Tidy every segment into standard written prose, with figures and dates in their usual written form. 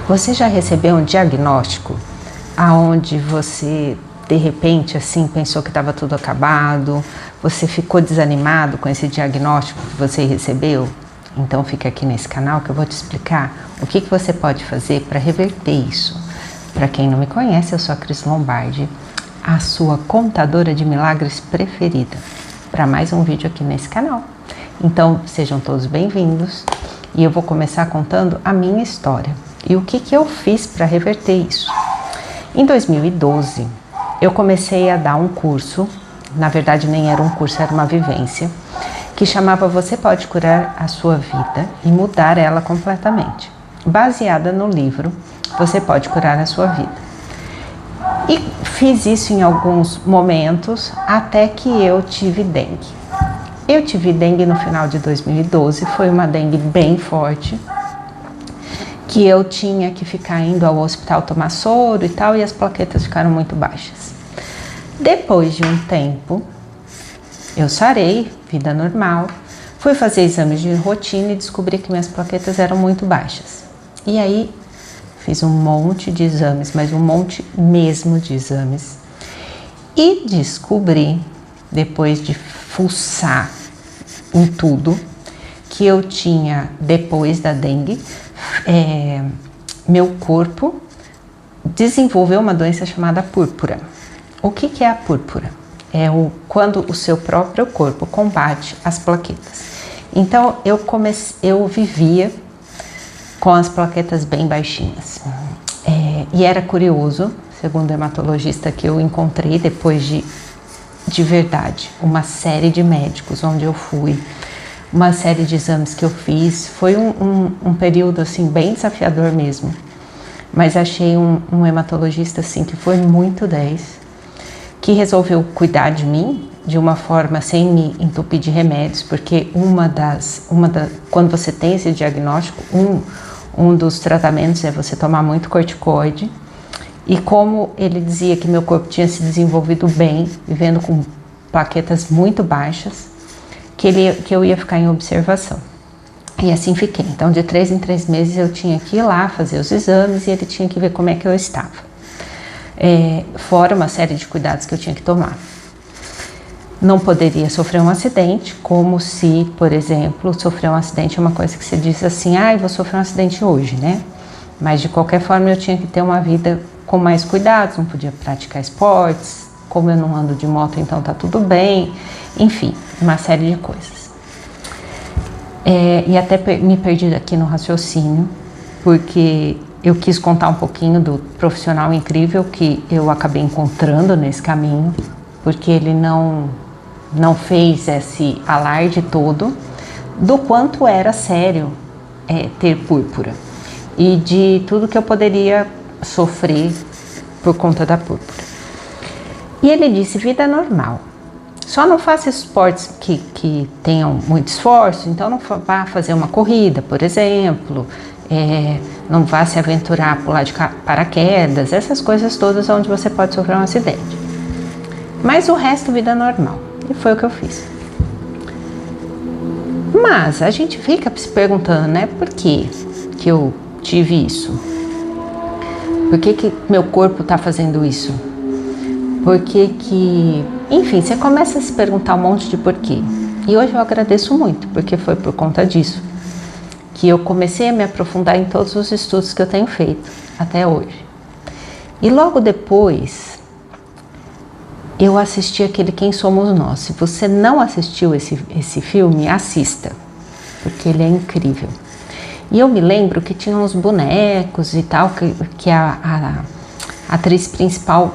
Você já recebeu um diagnóstico aonde você, de repente, assim, pensou que estava tudo acabado, você ficou desanimado com esse diagnóstico que você recebeu? Então fica aqui nesse canal que eu vou te explicar o que você pode fazer para reverter isso. Para quem não me conhece, eu sou a Cris Lombardi, a sua contadora de milagres preferida, para mais um vídeo aqui nesse canal. Então sejam todos bem-vindos e eu vou começar contando a minha história e o que eu fiz para reverter isso. Em 2012, eu comecei a dar um curso, na verdade nem era um curso, era uma vivência, que chamava Você Pode Curar a Sua Vida e Mudar Ela Completamente, baseada no livro Você Pode Curar a Sua Vida. E fiz isso em alguns momentos até que eu tive dengue. Eu tive dengue no final de 2012, foi uma dengue bem forte, que eu tinha que ficar indo ao hospital tomar soro e tal, e as plaquetas ficaram muito baixas. Depois de um tempo, eu sarei, vida normal, fui fazer exames de rotina e descobri que minhas plaquetas eram muito baixas. E aí, fiz um monte de exames, mas um monte mesmo de exames. E descobri, depois de fuçar em tudo, que eu tinha, depois da dengue, meu corpo desenvolveu uma doença chamada púrpura. O que é a púrpura? É quando o seu próprio corpo combate as plaquetas. Então eu vivia com as plaquetas bem baixinhas. E era curioso, segundo o hematologista que eu encontrei depois de verdade, uma série de médicos onde eu fui, uma série de exames que eu fiz, foi um período assim bem desafiador mesmo, mas achei um hematologista assim que foi muito 10, que resolveu cuidar de mim de uma forma sem me entupir de remédios, porque quando você tem esse diagnóstico, um dos tratamentos é você tomar muito corticoide, e como ele dizia que meu corpo tinha se desenvolvido bem, vivendo com plaquetas muito baixas, que eu ia ficar em observação. E assim fiquei. Então, de 3 em 3 meses eu tinha que ir lá fazer os exames e ele tinha que ver como é que eu estava. Fora uma série de cuidados que eu tinha que tomar. Não poderia sofrer um acidente, como se, por exemplo, sofrer um acidente é uma coisa que você diz assim, eu vou sofrer um acidente hoje, né? Mas de qualquer forma eu tinha que ter uma vida com mais cuidados, não podia praticar esportes, como eu não ando de moto, então tá tudo bem, enfim, uma série de coisas. E até me perdi aqui no raciocínio, porque eu quis contar um pouquinho do profissional incrível que eu acabei encontrando nesse caminho, porque ele não fez esse alarde todo do quanto era sério ter púrpura e de tudo que eu poderia sofrer por conta da púrpura. E ele disse, vida normal, só não faça esportes que tenham muito esforço, então não vá fazer uma corrida, por exemplo, não vá se aventurar, pular de paraquedas, essas coisas todas onde você pode sofrer um acidente. Mas o resto, vida normal, e foi o que eu fiz. Mas a gente fica se perguntando, né, por que eu tive isso? Por que meu corpo está fazendo isso? Por que... Enfim, você começa a se perguntar um monte de porquê. E hoje eu agradeço muito, porque foi por conta disso que eu comecei a me aprofundar em todos os estudos que eu tenho feito até hoje. E logo depois, eu assisti aquele Quem Somos Nós. Se você não assistiu esse filme, assista, porque ele é incrível. E eu me lembro que tinha uns bonecos e tal, que a atriz principal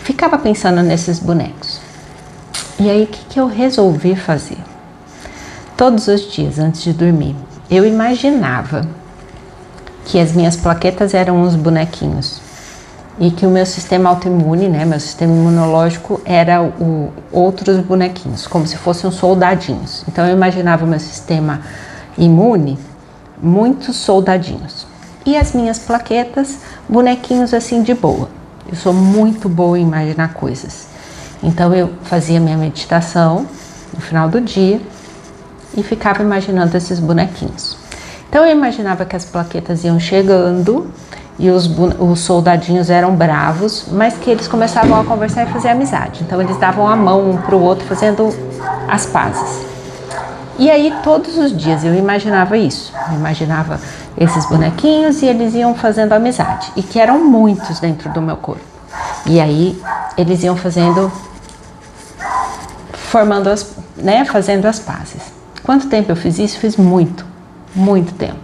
ficava pensando nesses bonecos. E aí, o que eu resolvi fazer? Todos os dias, antes de dormir, eu imaginava que as minhas plaquetas eram uns bonequinhos e que o meu sistema autoimune, né, meu sistema imunológico era outros bonequinhos, como se fossem uns soldadinhos. Então eu imaginava o meu sistema imune, muitos soldadinhos. E as minhas plaquetas, bonequinhos assim de boa. Eu sou muito boa em imaginar coisas. Então eu fazia minha meditação no final do dia e ficava imaginando esses bonequinhos. Então eu imaginava que as plaquetas iam chegando e os soldadinhos eram bravos, mas que eles começavam a conversar e fazer amizade. Então eles davam a mão um para o outro fazendo as pazes. E aí todos os dias eu imaginava isso, eu imaginava esses bonequinhos e eles iam fazendo amizade, e que eram muitos dentro do meu corpo. E aí eles iam fazendo, fazendo as pazes. Quanto tempo eu fiz isso? Fiz muito tempo.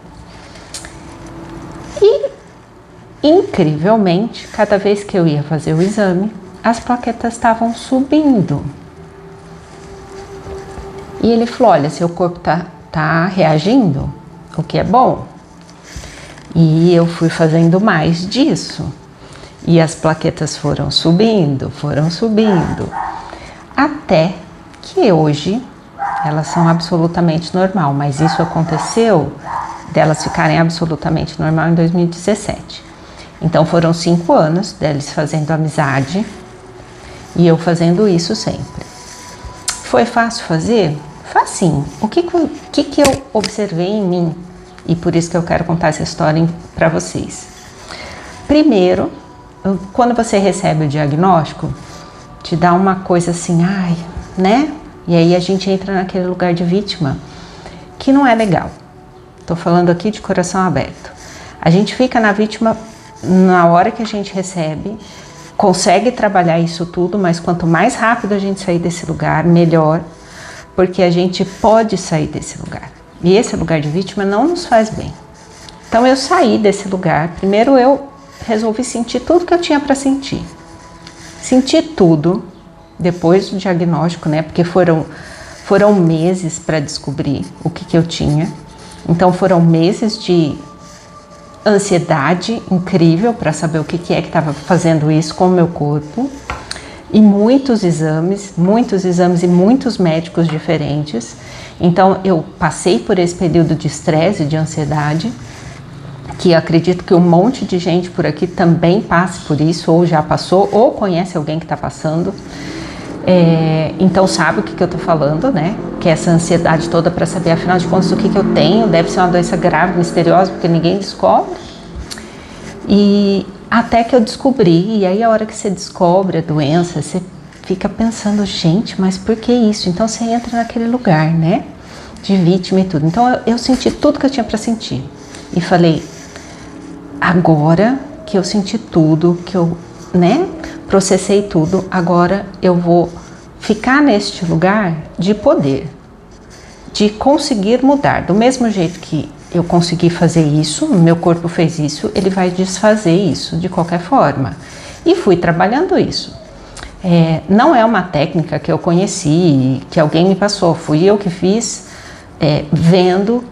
E incrivelmente, cada vez que eu ia fazer o exame, as plaquetas estavam subindo. E ele falou, olha, seu corpo tá reagindo, o que é bom. E eu fui fazendo mais disso. E as plaquetas foram subindo, até que hoje elas são absolutamente normal. Mas isso aconteceu delas ficarem absolutamente normal em 2017. Então foram 5 anos deles fazendo amizade e eu fazendo isso sempre. Foi fácil fazer? Facinho. O que eu observei em mim? E por isso que eu quero contar essa história para vocês. Primeiro, quando você recebe o diagnóstico, te dá uma coisa assim, né? E aí a gente entra naquele lugar de vítima, que não é legal. Tô falando aqui de coração aberto. A gente fica na vítima na hora que a gente recebe, consegue trabalhar isso tudo, mas quanto mais rápido a gente sair desse lugar, melhor, porque a gente pode sair desse lugar. E esse lugar de vítima não nos faz bem. Então eu saí desse lugar. Primeiro eu resolvi sentir tudo que eu tinha para sentir. Senti tudo depois do diagnóstico, né? Porque foram meses para descobrir o que eu tinha. Então foram meses de ansiedade incrível para saber o que é que estava fazendo isso com o meu corpo. E muitos exames e muitos médicos diferentes. Então eu passei por esse período de estresse e de ansiedade, que eu acredito que um monte de gente por aqui também passe por isso, ou já passou, ou conhece alguém que está passando. Então sabe o que eu estou falando, né? Que é essa ansiedade toda para saber, afinal de contas, o que eu tenho. Deve ser uma doença grave, misteriosa, porque ninguém descobre. E até que eu descobri, e aí a hora que você descobre a doença, você fica pensando, gente, mas por que isso? Então você entra naquele lugar, né? De vítima e tudo. Então eu senti tudo que eu tinha para sentir. E falei, agora que eu senti tudo, que eu, processei tudo, agora eu vou ficar neste lugar de poder, de conseguir mudar. Do mesmo jeito que eu consegui fazer isso, meu corpo fez isso, ele vai desfazer isso de qualquer forma. E fui trabalhando isso. Não é uma técnica que eu conheci, que alguém me passou, fui eu que fiz, vendo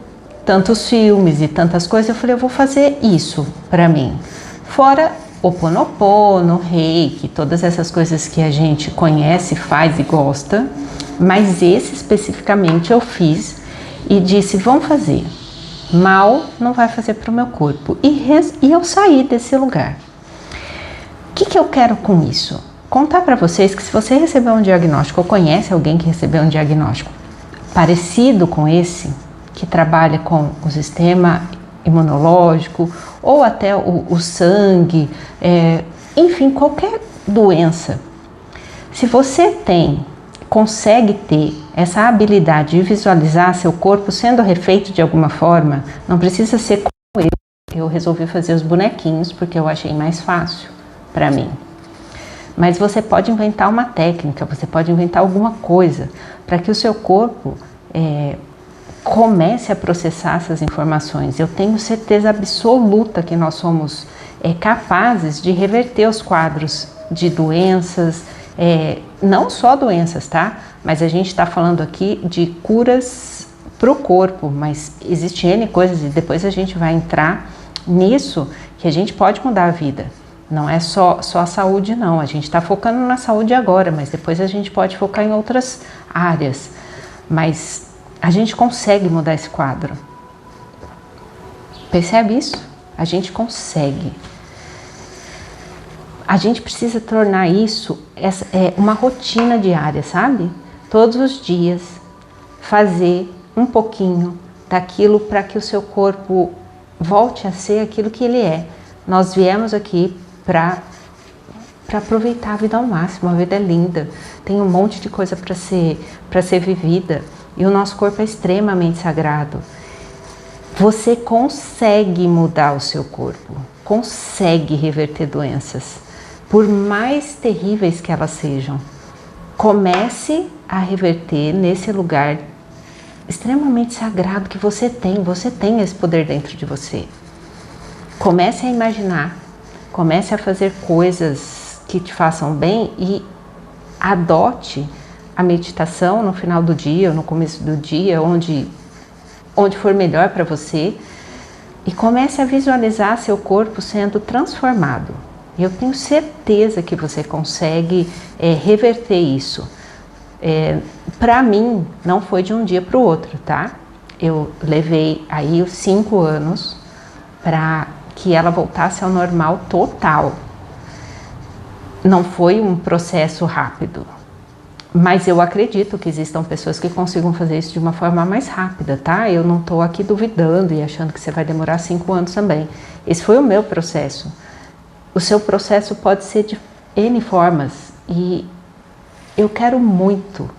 tantos filmes e tantas coisas. Eu falei, eu vou fazer isso para mim. Fora Ho'oponopono, Reiki, todas essas coisas que a gente conhece, faz e gosta, mas esse especificamente eu fiz e disse, vamos fazer. Mal não vai fazer para o meu corpo. E eu saí desse lugar. O que eu quero com isso? Contar para vocês que se você recebeu um diagnóstico ou conhece alguém que recebeu um diagnóstico parecido com esse, que trabalha com o sistema imunológico ou até o sangue, enfim, qualquer doença. Se você consegue ter essa habilidade de visualizar seu corpo sendo refeito de alguma forma, não precisa ser como eu resolvi fazer os bonequinhos porque eu achei mais fácil para mim. Mas você pode inventar uma técnica, você pode inventar alguma coisa para que o seu corpo comece a processar essas informações. Eu tenho certeza absoluta que nós somos capazes de reverter os quadros de doenças, não só doenças, tá? Mas a gente está falando aqui de curas para o corpo, mas existem N coisas e depois a gente vai entrar nisso, que a gente pode mudar a vida. Não é só a saúde, não. A gente está focando na saúde agora, mas depois a gente pode focar em outras áreas. Mas a gente consegue mudar esse quadro. Percebe isso? A gente consegue. A gente precisa tornar isso uma rotina diária, sabe? Todos os dias, fazer um pouquinho daquilo para que o seu corpo volte a ser aquilo que ele é. Nós viemos aqui para aproveitar a vida ao máximo. A vida é linda, tem um monte de coisa para ser vivida, e o nosso corpo é extremamente sagrado. Você consegue mudar o seu corpo, consegue reverter doenças, por mais terríveis que elas sejam. Comece a reverter nesse lugar extremamente sagrado que você tem esse poder dentro de você. Comece a imaginar, comece a fazer coisas que te façam bem e adote a meditação no final do dia, ou no começo do dia, onde for melhor para você, e comece a visualizar seu corpo sendo transformado. Eu tenho certeza que você consegue reverter isso. Para mim, não foi de um dia para o outro, tá? Eu levei aí os 5 anos para que ela voltasse ao normal total. Não foi um processo rápido, mas eu acredito que existam pessoas que consigam fazer isso de uma forma mais rápida, tá? Eu não estou aqui duvidando e achando que você vai demorar 5 anos também. Esse foi o meu processo. O seu processo pode ser de N formas, e eu quero muito,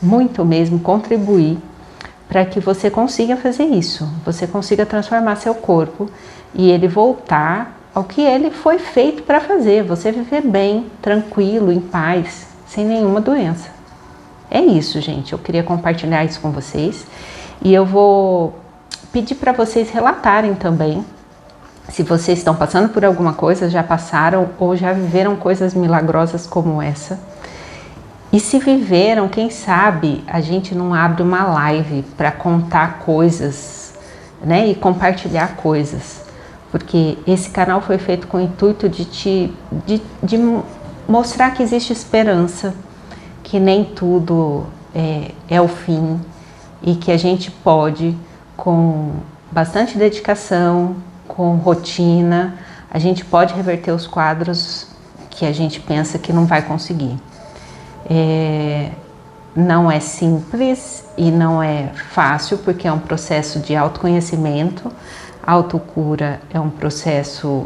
muito mesmo contribuir para que você consiga fazer isso. Você consiga transformar seu corpo e ele voltar ao que ele foi feito para fazer. Você viver bem, tranquilo, em paz, sem nenhuma doença. É isso, gente. Eu queria compartilhar isso com vocês. E eu vou pedir para vocês relatarem também se vocês estão passando por alguma coisa, já passaram ou já viveram coisas milagrosas como essa. E se viveram, quem sabe a gente não abre uma live para contar coisas, né? E compartilhar coisas. Porque esse canal foi feito com o intuito de mostrar que existe esperança, que nem tudo é o fim, e que a gente pode, com bastante dedicação, com rotina, a gente pode reverter os quadros que a gente pensa que não vai conseguir. Não é simples e não é fácil, porque é um processo de autoconhecimento. A autocura é um processo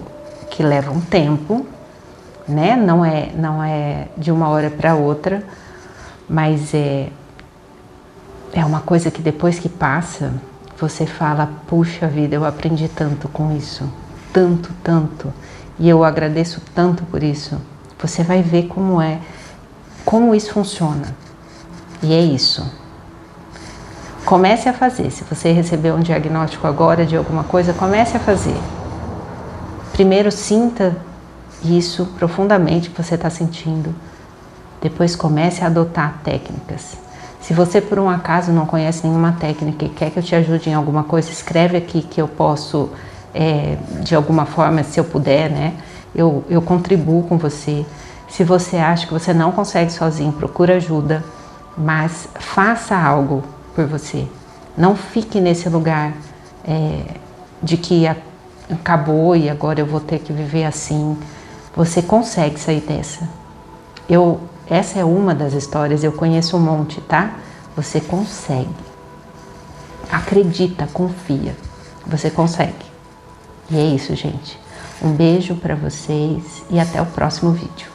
que leva um tempo, né? Não é de uma hora para outra, mas é uma coisa que depois que passa, você fala, puxa vida, eu aprendi tanto com isso, tanto, tanto, e eu agradeço tanto por isso. Você vai ver como isso funciona, e é isso. Comece a fazer. Se você recebeu um diagnóstico agora de alguma coisa, comece a fazer. Primeiro sinta isso profundamente que você está sentindo, depois comece a adotar técnicas. Se você por um acaso não conhece nenhuma técnica e quer que eu te ajude em alguma coisa, escreve aqui que eu posso, de alguma forma, se eu puder, né, eu contribuo com você. Se você acha que você não consegue sozinho, procura ajuda, mas faça algo por você. Não fique nesse lugar de que acabou e agora eu vou ter que viver assim. Você consegue sair dessa. Essa é uma das histórias, eu conheço um monte, tá? Você consegue. Acredita, confia. Você consegue. E é isso, gente. Um beijo para vocês e até o próximo vídeo.